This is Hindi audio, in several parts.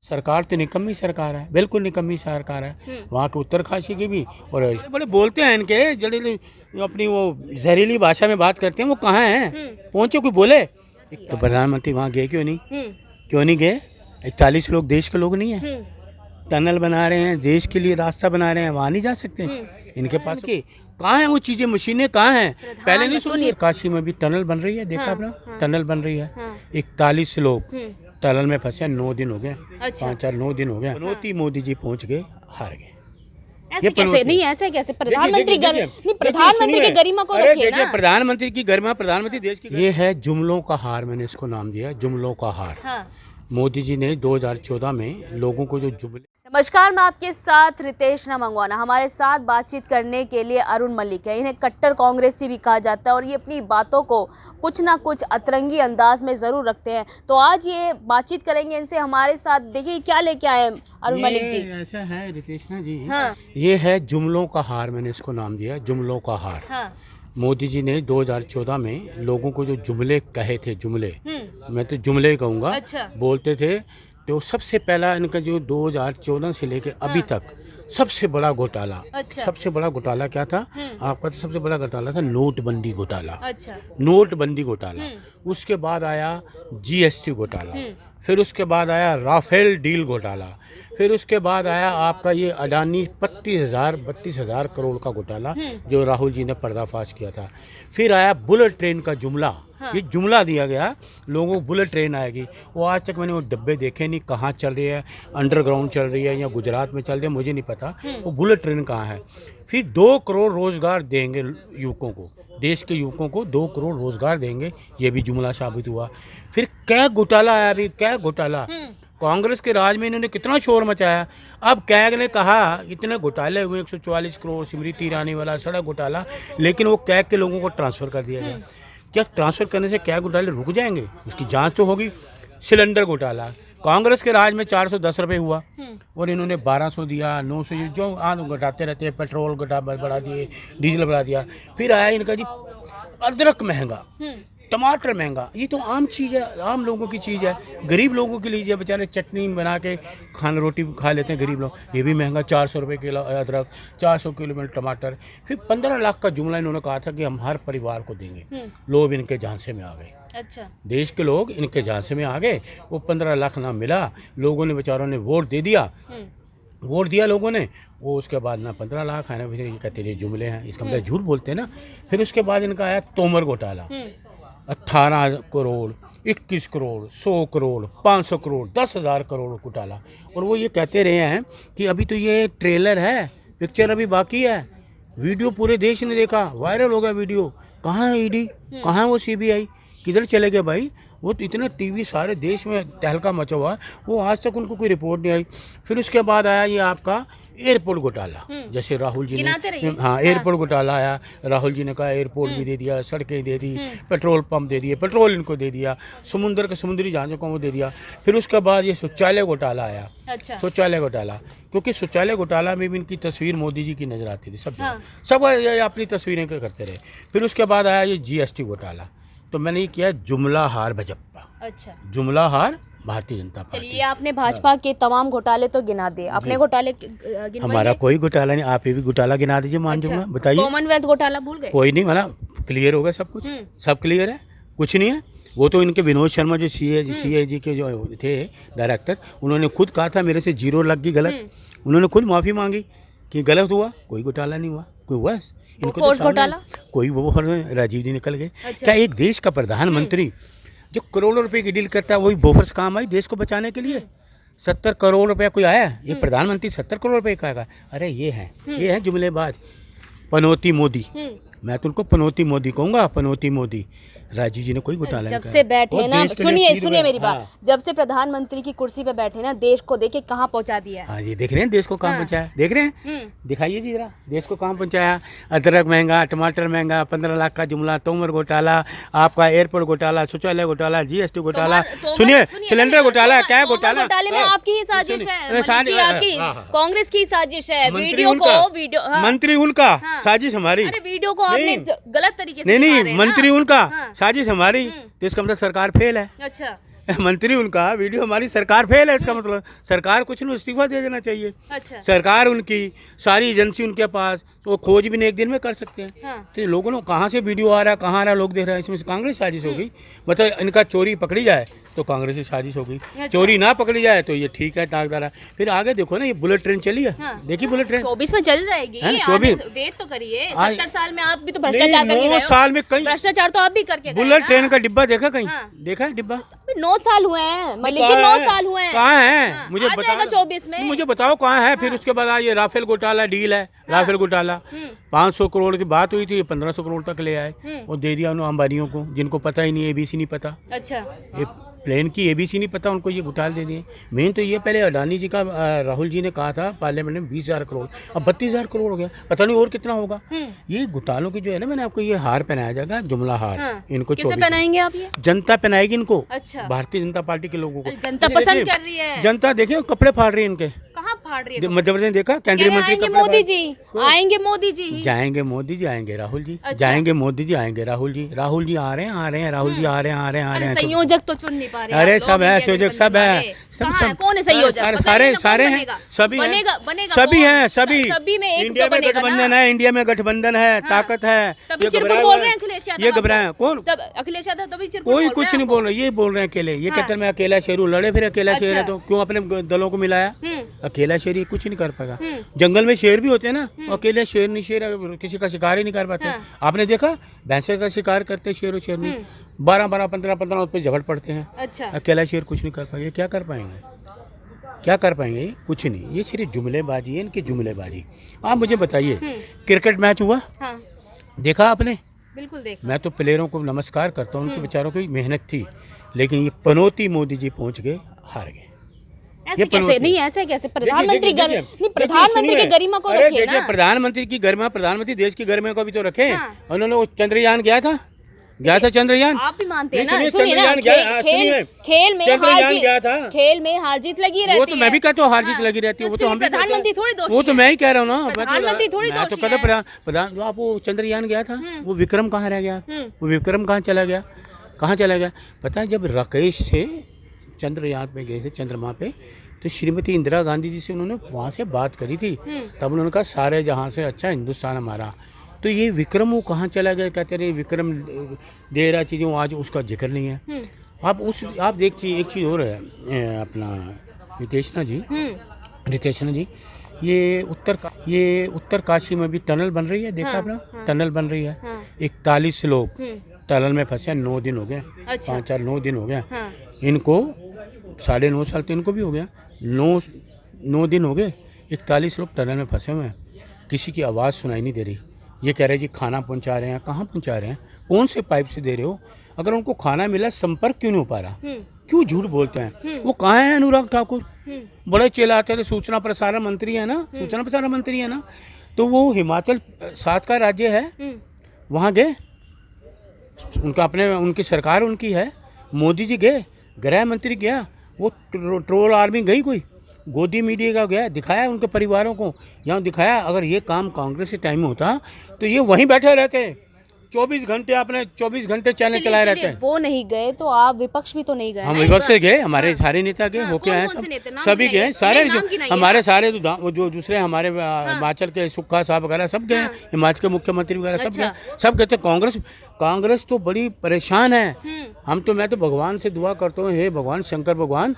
सरकार तो निकम्मी सरकार है, बिल्कुल निकम्मी सरकार है। वहाँ के उत्तरकाशी की भी, और बड़े बोलते हैं इनके जड़े अपनी वो जहरीली भाषा में बात करते हैं, वो कहाँ हैं? पहुँचो कोई बोले। तो प्रधानमंत्री वहाँ गए क्यों नहीं? क्यों नहीं गए? 41 लोग देश के लोग नहीं हैं? टनल बना रहे हैं, देश के लिए रास्ता बना रहे हैं, वहाँ नहीं जा सकते? इनके पास की कहाँ है वो चीजें, मशीनें कहाँ हैं? पहले नहीं सुनिए, काशी में भी टनल बन रही है, देखा आपने? टनल बन रही है। 41 लोग टनल में फंसे, 9 दिन हो गए। 5-4-9 दिन हो गए। पनौती मोदी जी पहुंच गए, हार गए। ऐसे कैसे? नहीं ऐसे कैसे? प्रधानमंत्री प्रधानमंत्री की गरिमा को रखिए ना। प्रधानमंत्री की गरिमा, प्रधानमंत्री देश की, ये है जुमलों का हार। मैंने इसको नाम दिया है जुमलों का हार। मोदी जी ने 2014 में लोगों को जो जुमले। नमस्कार, मैं आपके साथ रितेश मंगवाना। हमारे साथ बातचीत करने के लिए अरुण मलिक है। इन्हें कट्टर कांग्रेसी भी कहा जाता है और ये अपनी बातों को कुछ ना कुछ अतरंगी अंदाज में ज़रूर रखते हैं। तो आज ये बातचीत करेंगे इनसे। हमारे साथ देखिए क्या लेके आए अरुण मलिक जी। ऐसा है रितेश जी, ये है जुमलों का हार। मैंने इसको नाम दिया है जुमलों का हार। मोदी जी ने 2014 में लोगों को जो जुमले कहे थे, जुमले मैं तो जुमले कहूँगा, अच्छा। बोलते थे, तो सबसे पहला इनका जो 2014 से लेके अभी तक सबसे बड़ा घोटाला। अच्छा। सबसे बड़ा घोटाला क्या था आपका? तो सबसे बड़ा घोटाला था नोटबंदी घोटाला। अच्छा। नोटबंदी घोटाला। उसके बाद आया जीएसटी घोटाला, फिर उसके बाद आया राफेल डील घोटाला, फिर उसके बाद आया आपका ये अडानी 32,000 करोड़ का घोटाला जो राहुल जी ने पर्दाफाश किया था। फिर आया बुलेट ट्रेन का जुमला। ये जुमला दिया गया लोगों को, बुलेट ट्रेन आएगी। वो आज तक मैंने वो डब्बे देखे नहीं, कहाँ चल रही है, अंडरग्राउंड चल रही है या गुजरात में चल रही है, मुझे नहीं पता वो बुलेट ट्रेन कहाँ है। फिर 2 करोड़ रोजगार देंगे युवकों को, देश के युवकों को 2 करोड़ रोजगार देंगे, ये भी जुमला साबित हुआ। फिर क्या घोटाला आया, अभी क्या घोटाला, कांग्रेस के राज में इन्होंने कितना शोर मचाया। अब कैग ने कहा इतने घोटाले हुए, 144 करोड़ स्मृति ईरानी वाला सड़क घोटाला, लेकिन वो कैग के लोगों को ट्रांसफर कर दिया गया। क्या ट्रांसफर करने से कैग घोटाले रुक जाएंगे? उसकी जांच तो होगी। सिलेंडर घोटाला, कांग्रेस के राज में 410 रुपये हुआ और इन्होंने 1200 दिया, 900, जो घटाते रहते हैं। पेट्रोल बढ़ा दिए, डीजल बढ़ा दिया। फिर आया इनका जी अदरक महंगा, टमाटर महंगा। ये तो आम चीज़ है, आम लोगों की चीज़ है। गरीब लोगों के लिए बेचारे चटनी बना के खाना रोटी खा लेते हैं गरीब लोग, ये भी महंगा। 400 रुपये किलो अदरक, 400 किलो टमाटर। फिर 15 लाख का जुमला इन्होंने कहा था कि हम हर परिवार को देंगे। लोग इनके झांसे में आ गए। अच्छा। देश के लोग इनके झांसे में आ गए। वो 15 लाख ना मिला, लोगों ने बेचारों ने वोट दे दिया, वोट दिया लोगों ने। वो उसके बाद ना 15 लाख है ना, फिर ये कहते हैं जुमले हैं, इसका मतलब झूठ बोलते हैं ना। फिर उसके बाद इनका आया तोमर घोटाला, 18 करोड़, 21 करोड़, 100 करोड़, 500 करोड़, 10,000 करोड़ घोटाला। और वो ये कहते रहे हैं कि अभी तो ये ट्रेलर है, पिक्चर अभी बाकी है। वीडियो पूरे देश ने देखा, वायरल हो गया वीडियो। कहाँ है ईडी, कहाँ है वो सीबीआई, किधर चले गए भाई? वो तो इतना टीवी सारे देश में तहलका मचा हुआ है, वो आज तक उनको कोई रिपोर्ट नहीं आई। फिर उसके बाद आया ये आपका एयरपोर्ट घोटाला, जैसे राहुल जी ने, हाँ एयरपोर्ट घोटाला आया। राहुल जी ने कहा एयरपोर्ट भी दे दिया, सड़कें दे दी, पेट्रोल पंप दे दिए, पेट्रोल इनको दे दिया, समुद्र के समुद्री जहाज़ों को वो दे दिया। फिर उसके बाद ये शौचालय घोटाला आया। अच्छा। शौचालय घोटाला, क्योंकि शौचालय घोटाला में भी इनकी तस्वीर मोदी जी की नजर आती थी, सब अपनी तस्वीरें करते रहे। फिर उसके बाद आया ये जीएसटी घोटाला। तो मैंने ये किया जुमला हार भाजपा। अच्छा। जुमला हार भारतीय जनता पार्टी। चलिए, आपने भाजपा के तमाम घोटाले तो गिना दिए, अपने घोटाले हमारा कोई घोटाला नहीं। आप ये भी घोटाला गिना दीजिए, मान जाऊंगा। बताइए। कॉमनवेल्थ घोटाला भूल गए? कोई नहीं, मतलब क्लियर हो गया सब कुछ, सब क्लियर है, कुछ नहीं है। वो तो इनके विनोद शर्मा जो सीएजी के जो थे डायरेक्टर, उन्होंने खुद कहा था मेरे से 0 लग गई गलत। उन्होंने खुद माफ़ी मांगी कि गलत हुआ, कोई घोटाला नहीं हुआ। कोई हुआ इनको तो घोटाला? कोई वो राजीव जी निकल गए। क्या एक देश का प्रधानमंत्री जो करोड़ों रुपए की डील करता है, वही बोफर्स काम आई देश को बचाने के लिए? 70 करोड़ रुपया कोई आया? ये प्रधानमंत्री 70 करोड़ रुपए का आएगा? अरे ये है जुमलेबाज, पनौती मोदी। मैं तो उनको पनौती मोदी कहूँगा, पनौती मोदी। राजीव जी ने कोई घोटाला जब से बैठे ना, सुनिए मेरी बात, जब से प्रधानमंत्री की कुर्सी पे बैठे ना, देश को देखे कहाँ पहुँचा दिया। हाँ, ये देख रहे हैं देश को कहाँ पहुँचाया, देख रहे हैं, दिखाइए जी जरा देश को कहाँ पहुँचाया। अदरक महंगा, टमाटर महंगा, 15 लाख का जुमला, तोमर घोटाला, आपका एयरपोर्ट घोटाला, शौचालय घोटाला, जीएसटी घोटाला, सुनिए सिलेंडर घोटाला, क्या घोटाला में आपकी ही साजिश है, कांग्रेस की साजिश है। वीडियो मंत्री उनका, साजिश हमारी। वीडियो को आपने गलत तरीके से नहीं, मंत्री उनका, साजिश हमारी। तो इसका मतलब सरकार फेल है। अच्छा। मंत्री उनका, वीडियो हमारी, सरकार फेल है। इसका मतलब सरकार कुछ नहीं, इस्तीफा दे देना चाहिए। अच्छा। सरकार उनकी, सारी एजेंसी उनके पास, वो खोज भी नहीं एक दिन में कर सकते हैं। हाँ। तो ये लोगों ने कहाँ से वीडियो आ रहा है, कहाँ आ रहा है, लोग देख रहे हैं, इसमें से कांग्रेस साजिश होगी। मतलब इनका चोरी पकड़ी जाए तो कांग्रेस की साजिश होगी, चोरी ना पकड़ी जाए तो ये ठीक है, ताकदार है। फिर आगे देखो ना, ये बुलेट ट्रेन चली है। हाँ। देखिए बुलेट ट्रेन 24 में चल जाएगी। 24 वेट तो करिए, 70 साल में आप भी तो भ्रष्टाचार नहीं, करके 9 गए हो। साल में कहीं भ्रष्टाचार तो आप भी करके गए बुलेट ना। ट्रेन का डिब्बा देखा कहीं? हाँ। देखा है डिब्बा? अभी 9 साल हुए हैं मलिक जी, कहाँ 9 है? साल हुए हैं। कहाँ है? हाँ, मुझे आ जाएगा बताओ 24 में। मुझे बताओ कहाँ है। फिर उसके बाद ये राफेल घोटाला डील है, राफेल घोटाला 500 करोड़ की बात हुई थी, 1500 करोड़ तक ले आए और दे दिया उन्होंने अंबानियों को, जिनको पता ही नहीं, ABC नहीं पता। अच्छा। ये प्लेन की ABC नहीं पता, उनको ये घोटाले दे दिए। मेन तो ये पहले अडानी जी का, राहुल जी ने कहा था पार्लियामेंट में 20,000 करोड़, अब 32,000 करोड़ हो गया, पता नहीं और कितना होगा। ये घोटालों की जो है ना, मैंने आपको ये हार पहनाया जाएगा, जुमला हार। हाँ। इनको किसे पहनाएंगे आप ये? जनता पहनाएगी इनको। अच्छा। भारतीय जनता पार्टी के लोगों को। जनता पसंद कर रही है। जनता देखिए कपड़े फाड़ रही है इनके। कहाँ फाड़ रही है? मध्य प्रदेश देखा, केंद्रीय मंत्री आएंगे कपड़े मोदी फाड़- जी, आएंगे मोदी जी ही। जाएंगे मोदी जी, आएंगे राहुल जी। अच्छा। जाएंगे मोदी जी, आएंगे राहुल जी। राहुल जी आ रहे हैं, राहुल जी आ रहे हैं। संयोजक तो चुन नहीं पा रहे। अरे आप सब लोग है, इनके संयोजक सब गठबंधन है, वाले। सब कहाँ है? सब कौन है संयोजक? सारे बताइए सारे ना, सारे कौन हैं, बनेगा? सभी हैं, बनेगा सभी कौन? हैं, सभी। सभी में एक इंडिया तो में बनेगा गठबंधन ना। है, इंडिया में गठबंधन है, ताकत है। तभी ये चिरकुट घबराए बोल हुए रहे हैं हैं। अखिलेश यादव। ये आपको। घबराए कौन? तब अखिलेश यादव तभी चिरकुट कोई बोल कुछ रहे नहीं हैं बोल रहे, ये बोल रहे हैं अकेले। ये कहते हैं मैं अकेला शेरू, लड़े फिर अकेला शेर है तो क्यों अपने दलों को मिलाया? अकेला शेर ये कुछ नहीं कर पाएगा। जंगल में शेर भी होते हैं ना, अकेले शेर नहीं, शेर किसी का शिकार ही नहीं कर पाते। आपने देखा भैंसे का शिकार करते शेर और शेरनी, 12-12, 15-15 उस पर झगड़ पड़ते हैं। अच्छा। अकेला शेर कुछ नहीं कर पाएंगे। क्या कर पाएंगे? क्या कर पाएंगे? कुछ नहीं। ये सिर्फ जुमलेबाजी है, इनकी जुमलेबाजी। आप मुझे बताइए, क्रिकेट मैच हुआ, हाँ। देखा आपने? बिल्कुल देखा। मैं तो प्लेयरों को नमस्कार करता हूँ, उनके बेचारों की मेहनत थी, लेकिन ये पनौती मोदी जी पहुंच गए, हार गए। ऐसे कैसे? नहीं ऐसे कैसे? प्रधानमंत्री देखिए, नहीं, प्रधानमंत्री की गरिमा को अरे रखे देखिए, ना। प्रधानमंत्री की गरिमा, प्रधानमंत्री देश की गरिमा को भी तो रखे। हाँ। उन्होंने वो चंद्रयान गया था चंद्रयान। आप भी मानते हैं नहीं, ना? सुनिए, सुनिए ना, चंद्रयान खेल में चंद्रयान हार गया था। जीत, खेल में हार जीत लगी रहती है। वो तो मैं भी कहता हूँ हार जीत लगी रहती है, वो तो हम भी कहते हैं। प्रधानमंत्री थोड़ी दोषी वो तो है। मैं ही कह रहा हूँ ना, प्रधानमंत्री थोड़ी मैं तो दोषी कहता है। प्रधान, आप वो चंद्रयान गया था, वो विक्रम कहाँ रह गया? वो विक्रम कहाँ चला गया? कहाँ चला गया? पता है, जब राकेश से चंद्रयान पे गए थे, चंद्रमा पे, तो श्रीमती इंदिरा गांधी जी से उन्होंने वहाँ से बात करी थी। तब उन्होंने कहा सारे जहाँ से अच्छा हिंदुस्तान हमारा। तो ये विक्रम वो कहाँ चला गया? कहते रहे विक्रम दे रहा चीज़ें, आज उसका जिक्र नहीं है। आप देखिए, एक चीज़ और है, अपना रितेशना जी, ये उत्तर काशी में भी टनल बन रही है, देखा आपने? टनल बन रही है। 41 लोग टनल में फंसे हैं, 9 दिन हो गए। 9 दिन हो गया इनको, 9.5 साल तो इनको भी हो गया। 9 दिन हो गए, 41 लोग टनल में फंसे हुए हैं, किसी की आवाज़ सुनाई नहीं दे रही। ये कह रहे जी खाना पहुंचा रहे हैं, कहाँ पहुंचा रहे हैं? कौन से पाइप से दे रहे हो? अगर उनको खाना मिला, संपर्क क्यों नहीं हो पा रहा? क्यों झूठ बोलते हैं? वो कहाँ है अनुराग ठाकुर? बड़े चिल्लाते थे, सूचना प्रसारण मंत्री है ना, तो वो हिमाचल 7 का राज्य है, वहाँ गए, उनकी सरकार उनकी है, मोदी जी गए, गृह मंत्री गया, वो ट्रोल आर्मी गई, कोई गोदी मीडिया का गया, दिखाया उनके परिवारों को, यहाँ दिखाया। अगर ये काम कांग्रेस के टाइम में होता तो ये वहीं बैठे रहते, 24 घंटे चैनल चलाए रहते हैं। वो नहीं गए तो आप विपक्ष भी तो नहीं गए? हम विपक्ष से गए, हमारे सारे नेता गए, वो क्या है, सभी गए, सारे हमारे सारे जो दूसरे हमारे हिमाचल के सुक्खा साहब वगैरह सब गए, हिमाचल के मुख्यमंत्री वगैरह सब गए, सब कहते कांग्रेस तो बड़ी परेशान है। मैं तो भगवान से दुआ करता हूँ, हे भगवान शंकर भगवान,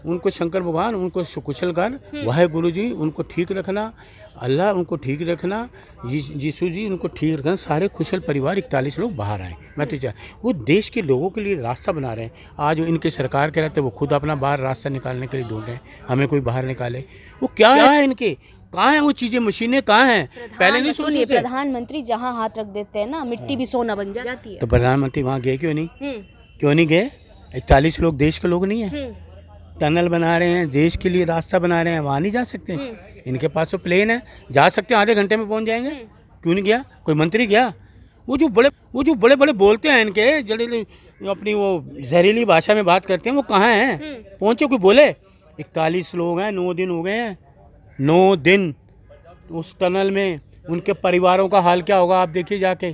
उनको शंकर भगवान उनको सुकुशल कर, वाहे गुरु जी उनको ठीक रखना, अल्लाह उनको ठीक रखना, यीशु जी उनको ठीक रखना, सारे कुशल परिवार 41 लोग बाहर आए। मैं तो वो देश के लोगों के लिए रास्ता बना रहे हैं। आज इनके सरकार के रहते वो खुद अपना बाहर रास्ता निकालने के लिए ढूंढ रहे हैं, हमें कोई बाहर निकाले। वो क्या है इनके, कहाँ है वो चीज़ें, मशीनें कहाँ हैं? पहले नहीं सुनिए, प्रधानमंत्री जहाँ हाथ रख देते हैं ना, मिट्टी भी सोना बन जाती है। तो प्रधानमंत्री वहाँ गए क्यों नहीं गए? 41 लोग देश के लोग नहीं है, टनल बना रहे हैं, देश के लिए रास्ता बना रहे हैं, वहाँ नहीं जा सकते? इनके पास तो प्लेन है, जा सकते हैं, आधे घंटे में पहुँच जाएंगे। क्यों नहीं गया? कोई मंत्री गया? वो जो बड़े बड़े बोलते हैं, इनके जड़े अपनी वो जहरीली भाषा में बात करते हैं, वो कहाँ हैं? पहुँचे कोई बोले? 41 लोग हैं, 9 दिन हो गए हैं, 9 दिन उस टनल में। उनके परिवारों का हाल क्या होगा आप देखिए जाके,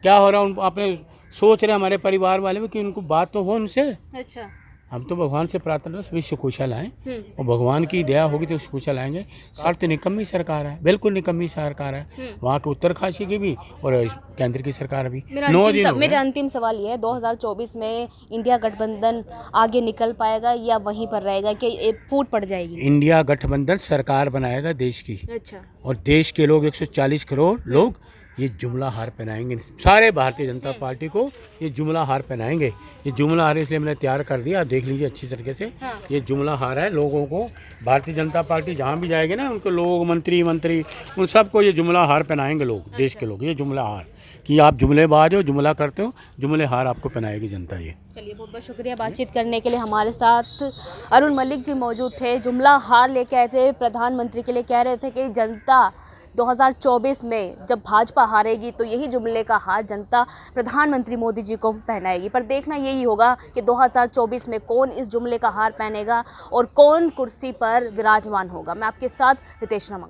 क्या हो रहा है। आपने सोच रहे हमारे परिवार वाले भी कि उनको बात तो हो उनसे। अच्छा। हम तो भगवान से प्रार्थना सभी सुकुशल आएँ और भगवान की दया होगी तो सुकुशल आएंगे। सर तो निकम्मी सरकार है, बिल्कुल निकम्मी सरकार है, वहाँ के उत्तरकाशी की भी और केंद्र की सरकार भी। मेरा अंतिम सवाल ये है, 2024 में इंडिया गठबंधन आगे निकल पाएगा या वहीं पर रहेगा कि फूट पड़ जाएगी? इंडिया गठबंधन सरकार बनाएगा देश की। अच्छा। और देश के लोग 140 करोड़ लोग ये जुमला हार पहनाएंगे, सारे भारतीय जनता पार्टी को ये जुमला हार पहनाएंगे। ये जुमला हार इसलिए मैंने तैयार कर दिया, देख लीजिए अच्छी तरीके से। हाँ। ये जुमला हार है, लोगों को भारतीय जनता पार्टी जहाँ भी जाएगी ना, उनको लोग मंत्री उन सबको ये जुमला हार पहनाएंगे लोग। अच्छा। देश के लोग ये जुमला हार कि आप जुमलेबाज हो, जुमला करते हो, जुमले हार आपको पहनाएगी जनता। ये चलिए, बहुत बहुत शुक्रिया बातचीत करने के लिए। हमारे साथ अरुण मलिक जी मौजूद थे, जुमला हार लेके आए थे, प्रधानमंत्री के लिए कह रहे थे कि जनता 2024 में जब भाजपा हारेगी तो यही जुमले का हार जनता प्रधानमंत्री मोदी जी को पहनाएगी। पर देखना यही होगा कि 2024 में कौन इस जुमले का हार पहनेगा और कौन कुर्सी पर विराजमान होगा। मैं आपके साथ रितेश नमक।